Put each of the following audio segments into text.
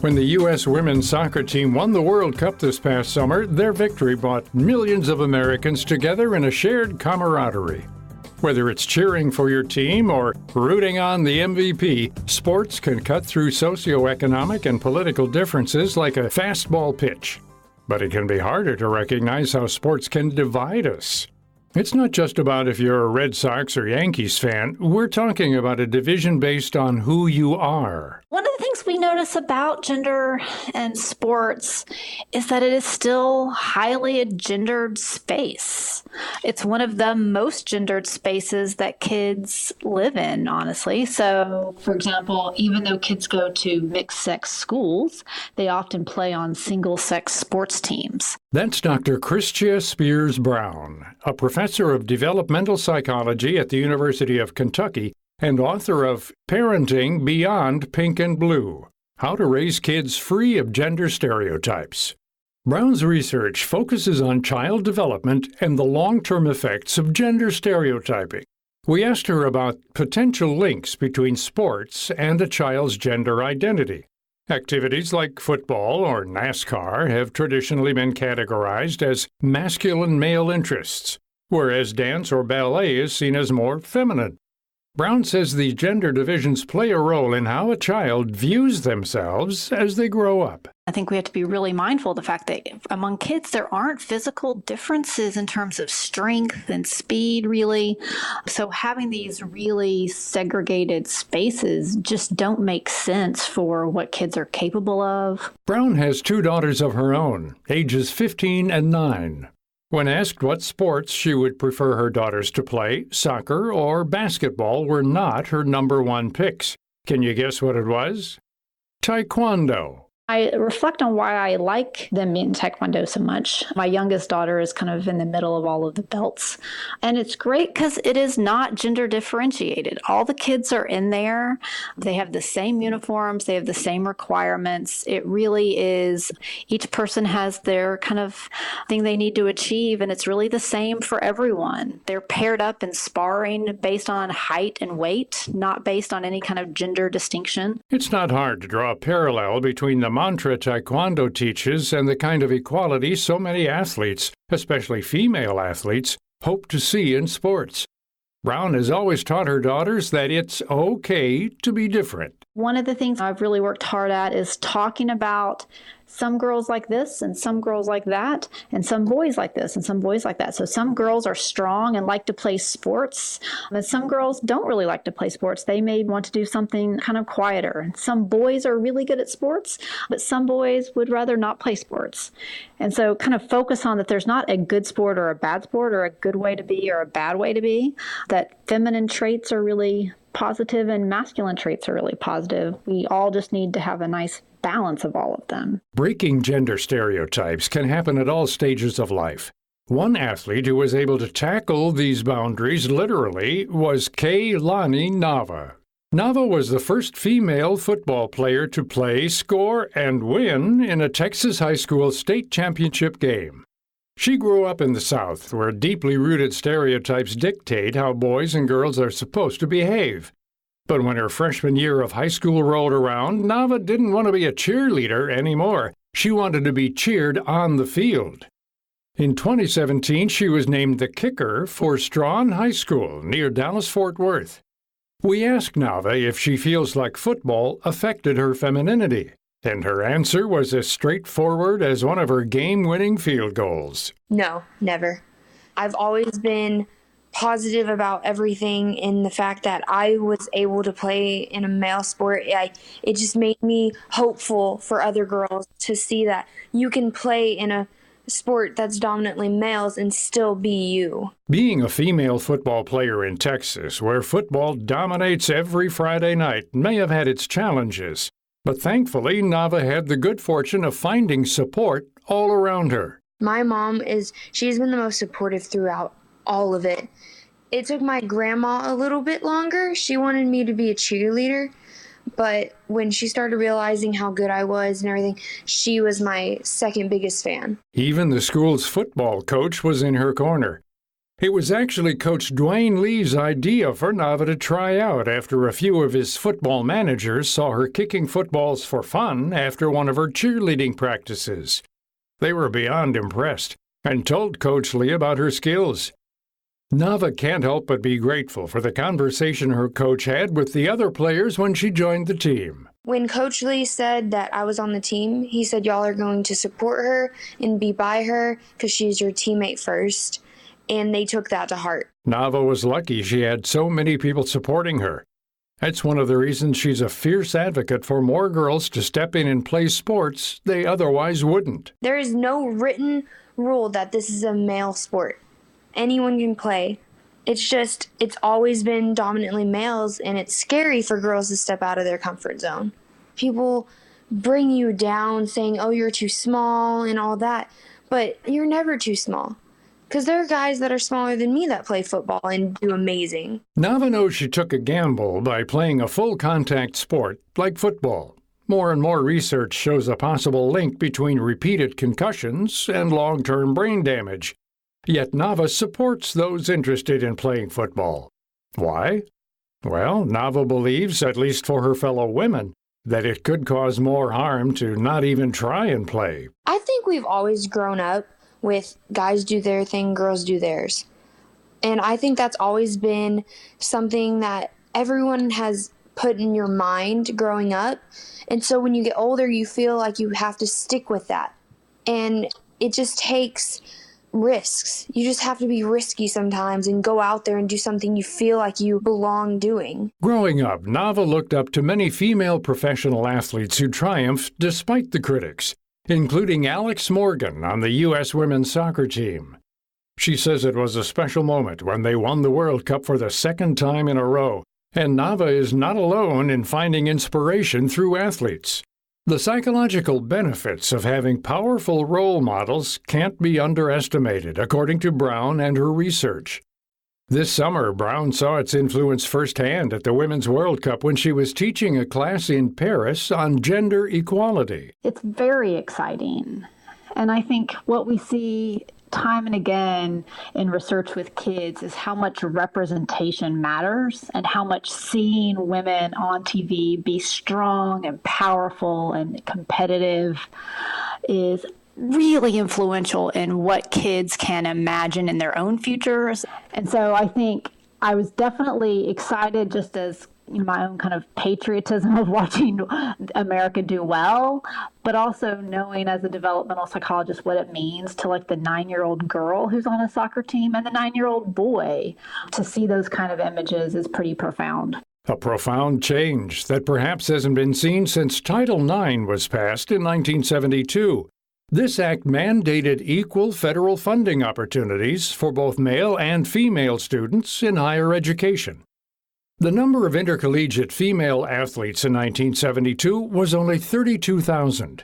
When the U.S. women's soccer team won the World Cup this past summer, their victory brought millions of Americans together in a shared camaraderie. Whether it's cheering for your team or rooting on the MVP, sports can cut through socioeconomic and political differences like a fastball pitch. But it can be harder to recognize how sports can divide us. It's not just about if you're a Red Sox or Yankees fan. We're talking about a division based on who you are. One of the things we notice about gender and sports is that it is still highly a gendered space. It's one of the most gendered spaces that kids live in, honestly. So, for example, even though kids go to mixed-sex schools, they often play on single-sex sports teams. That's Dr. Christia Spears Brown, a professor of developmental psychology at the University of Kentucky and author of Parenting Beyond Pink and Blue: How to Raise Kids Free of Gender Stereotypes. Brown's research focuses on child development and the long-term effects of gender stereotyping. We asked her about potential links between sports and a child's gender identity. Activities like football or NASCAR have traditionally been categorized as masculine male interests, whereas dance or ballet is seen as more feminine. Brown says these gender divisions play a role in how a child views themselves as they grow up. I think we have to be really mindful of the fact that among kids, there aren't physical differences in terms of strength and speed, really. So having these really segregated spaces just don't make sense for what kids are capable of. Brown has two daughters of her own, ages 15 and 9. When asked what sports she would prefer her daughters to play, soccer or basketball were not her number one picks. Can you guess what it was? Taekwondo. I reflect on why I like them in Taekwondo so much. My youngest daughter is kind of in the middle of all of the belts. And it's great because it is not gender differentiated. All the kids are in there. They have the same uniforms. They have the same requirements. It really is, each person has their kind of thing they need to achieve. And it's really the same for everyone. They're paired up in sparring based on height and weight, not based on any kind of gender distinction. It's not hard to draw a parallel between the mantra Taekwondo teaches and the kind of equality so many athletes, especially female athletes, hope to see in sports. Brown has always taught her daughters that it's okay to be different. One of the things I've really worked hard at is talking about some girls like this and some girls like that, and some boys like this and some boys like that. So some girls are strong and like to play sports, and some girls don't really like to play sports. They may want to do something kind of quieter. And some boys are really good at sports, but some boys would rather not play sports. And so kind of focus on that there's not a good sport or a bad sport or a good way to be or a bad way to be, that feminine traits are really positive and masculine traits are really positive. We all just need to have a nice balance of all of them. Breaking gender stereotypes can happen at all stages of life. One athlete who was able to tackle these boundaries literally was K-Lani Nava. Nava was the first female football player to play, score, and win in a Texas high school state championship game. She grew up in the South, where deeply rooted stereotypes dictate how boys and girls are supposed to behave. But when her freshman year of high school rolled around, Nava didn't want to be a cheerleader anymore. She wanted to be cheered on the field. In 2017, she was named the kicker for Strawn High School near Dallas-Fort Worth. We asked Nava if she feels like football affected her femininity, and her answer was as straightforward as one of her game-winning field goals. No, never. I've always been positive about everything in the fact that I was able to play in a male sport. It just made me hopeful for other girls to see that you can play in a sport that's dominantly males and still be you. Being a female football player in Texas, where football dominates every Friday night, may have had its challenges. But thankfully, Nava had the good fortune of finding support all around her. My mom she's been the most supportive throughout all of it. It took my grandma a little bit longer. She wanted me to be a cheerleader, but when she started realizing how good I was and everything, she was my second biggest fan. Even the school's football coach was in her corner. It was actually Coach Dwayne Lee's idea for Nava to try out after a few of his football managers saw her kicking footballs for fun after one of her cheerleading practices. They were beyond impressed and told Coach Lee about her skills. Nava can't help but be grateful for the conversation her coach had with the other players when she joined the team. When Coach Lee said that I was on the team, he said y'all are going to support her and be by her because she's your teammate first. And they took that to heart. Nava was lucky she had so many people supporting her. That's one of the reasons she's a fierce advocate for more girls to step in and play sports they otherwise wouldn't. There is no written rule that this is a male sport. Anyone can play. It's always been dominantly males, and it's scary for girls to step out of their comfort zone. People bring you down saying, oh, you're too small and all that, but you're never too small. Because there are guys that are smaller than me that play football and do amazing. Nava knows she took a gamble by playing a full-contact sport like football. More and more research shows a possible link between repeated concussions and long-term brain damage. Yet Nava supports those interested in playing football. Why? Well, Nava believes, at least for her fellow women, that it could cause more harm to not even try and play. I think we've always grown up with guys do their thing, girls do theirs. And I think that's always been something that everyone has put in your mind growing up. And so when you get older, you feel like you have to stick with that. And it just takes risks. You just have to be risky sometimes and go out there and do something you feel like you belong doing. Growing up, Nava looked up to many female professional athletes who triumphed despite the critics, including Alex Morgan on the U.S. women's soccer team. She says it was a special moment when they won the World Cup for the second time in a row, and Nava is not alone in finding inspiration through athletes. The psychological benefits of having powerful role models can't be underestimated, according to Brown and her research. This summer, Brown saw its influence firsthand at the Women's World Cup when she was teaching a class in Paris on gender equality. It's very exciting. And I think what we see time and again in research with kids is how much representation matters and how much seeing women on TV be strong and powerful and competitive is really influential in what kids can imagine in their own futures. And so I think I was definitely excited just as my own kind of patriotism of watching America do well, but also knowing as a developmental psychologist what it means to like the 9-year-old girl who's on a soccer team and the 9-year-old boy. To see those kind of images is pretty profound. A profound change that perhaps hasn't been seen since Title IX was passed in 1972. This act mandated equal federal funding opportunities for both male and female students in higher education. The number of intercollegiate female athletes in 1972 was only 32,000.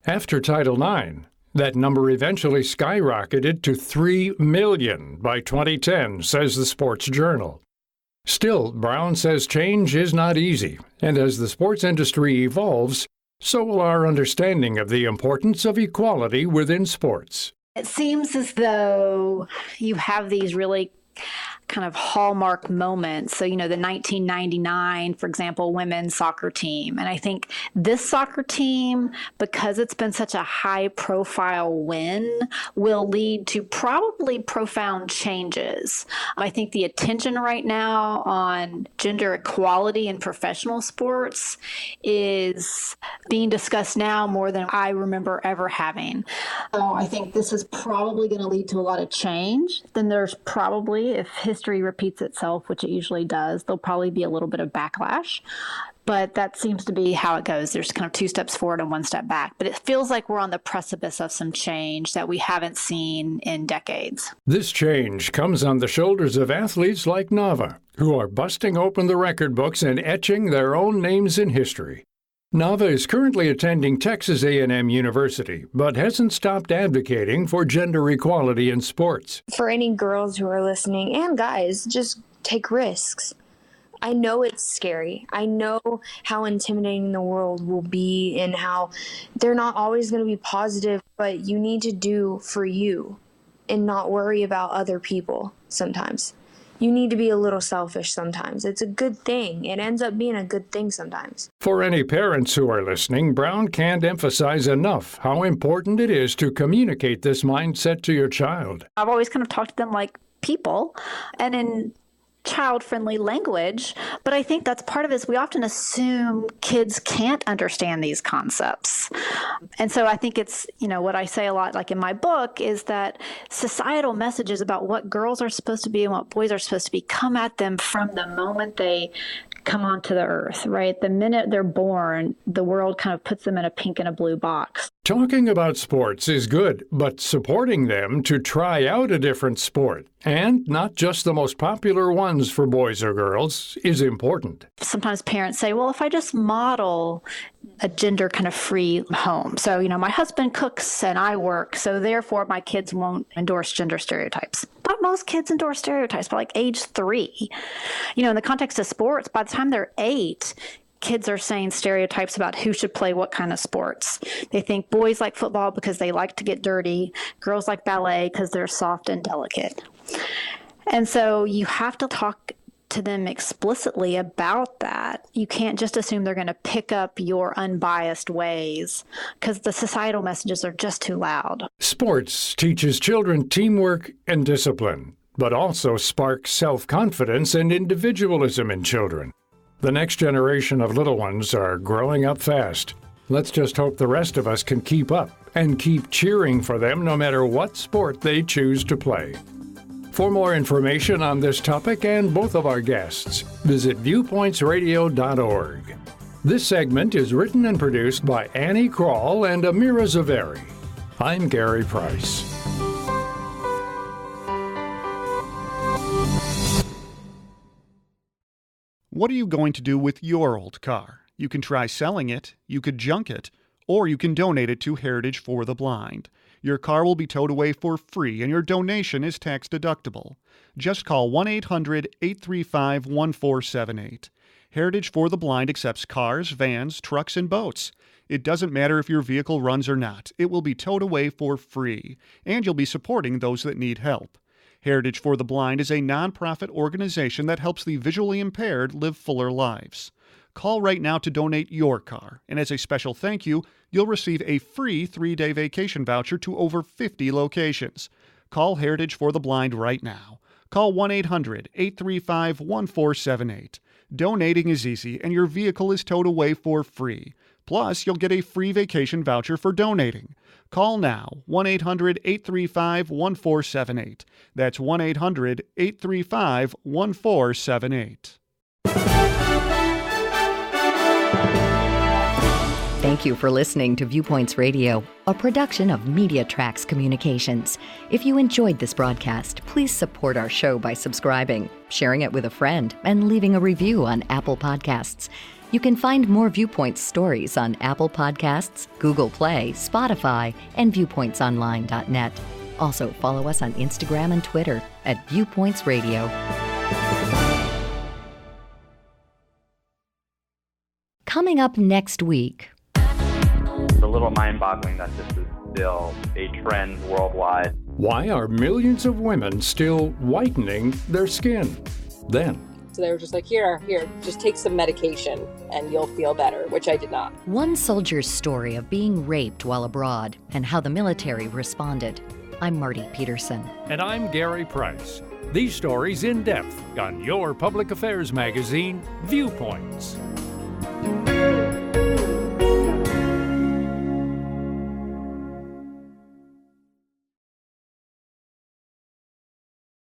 After Title IX, that number eventually skyrocketed to 3 million by 2010, says the Sports Journal. Still, Brown says change is not easy, and as the sports industry evolves, so will our understanding of the importance of equality within sports. It seems as though you have these really kind of hallmark moments. So, the 1999, for example, women's soccer team. And I think this soccer team, because it's been such a high profile win, will lead to probably profound changes. I think the attention right now on gender equality in professional sports is being discussed now more than I remember ever having. So I think this is probably going to lead to a lot of change. Then there's probably, if history repeats itself, which it usually does, there'll probably be a little bit of backlash. But that seems to be how it goes. There's kind of 2 steps forward and 1 step back. But it feels like we're on the precipice of some change that we haven't seen in decades. This change comes on the shoulders of athletes like Nava, who are busting open the record books and etching their own names in history. Nava is currently attending Texas A&M University, but hasn't stopped advocating for gender equality in sports. For any girls who are listening, and guys, just take risks. I know it's scary. I know how intimidating the world will be and how they're not always going to be positive, but you need to do for you. and not worry about other people sometimes. You need to be a little selfish sometimes. It's a good thing. It ends up being a good thing sometimes. For any parents who are listening, Brown can't emphasize enough how important it is to communicate this mindset to your child. I've always kind of talked to them like people and in child-friendly language, but I think that's part of it is we often assume kids can't understand these concepts. And so I think it's, what I say a lot, like in my book, is that societal messages about what girls are supposed to be and what boys are supposed to be come at them from the moment they come onto the earth, right? The minute they're born, the world kind of puts them in a pink and a blue box. Talking about sports is good, but supporting them to try out a different sport, and not just the most popular ones for boys or girls, is important. Sometimes parents say, well, if I just model a gender kind of free home. So, my husband cooks and I work, so therefore my kids won't endorse gender stereotypes. But most kids endorse stereotypes by like age 3. In the context of sports, by the time they're 8, kids are saying stereotypes about who should play what kind of sports. They think boys like football because they like to get dirty, girls like ballet because they're soft and delicate. And so you have to talk to them explicitly about that. You can't just assume they're going to pick up your unbiased ways because the societal messages are just too loud. Sports teaches children teamwork and discipline, but also sparks self-confidence and individualism in children. The next generation of little ones are growing up fast. Let's just hope the rest of us can keep up and keep cheering for them no matter what sport they choose to play. For more information on this topic and both of our guests, visit viewpointsradio.org. This segment is written and produced by Annie Krall and Amira Zaveri. I'm Gary Price. What are you going to do with your old car? You can try selling it, you could junk it, or you can donate it to Heritage for the Blind. Your car will be towed away for free and your donation is tax deductible. Just call 1-800-835-1478. Heritage for the Blind accepts cars, vans, trucks, and boats. It doesn't matter if your vehicle runs or not. It will be towed away for free, and you'll be supporting those that need help. Heritage for the Blind is a nonprofit organization that helps the visually impaired live fuller lives. Call right now to donate your car, and as a special thank you, you'll receive a free 3-day vacation voucher to over 50 locations. Call Heritage for the Blind right now. Call 1-800-835-1478. Donating is easy, and your vehicle is towed away for free. Plus, you'll get a free vacation voucher for donating. Call now, 1-800-835-1478. That's 1-800-835-1478. Thank you for listening to Viewpoints Radio, a production of Media Tracks Communications. If you enjoyed this broadcast, please support our show by subscribing, sharing it with a friend, and leaving a review on Apple Podcasts. You can find more Viewpoints stories on Apple Podcasts, Google Play, Spotify, and viewpointsonline.net. Also, follow us on Instagram and Twitter at Viewpoints Radio. Coming up next week. It's a little mind-boggling that this is still a trend worldwide. Why are millions of women still whitening their skin? Then, so they were just like, here, just take some medication and you'll feel better, which I did not. One soldier's story of being raped while abroad and how the military responded. I'm Marty Peterson. And I'm Gary Price. These stories in depth on your public affairs magazine, Viewpoints.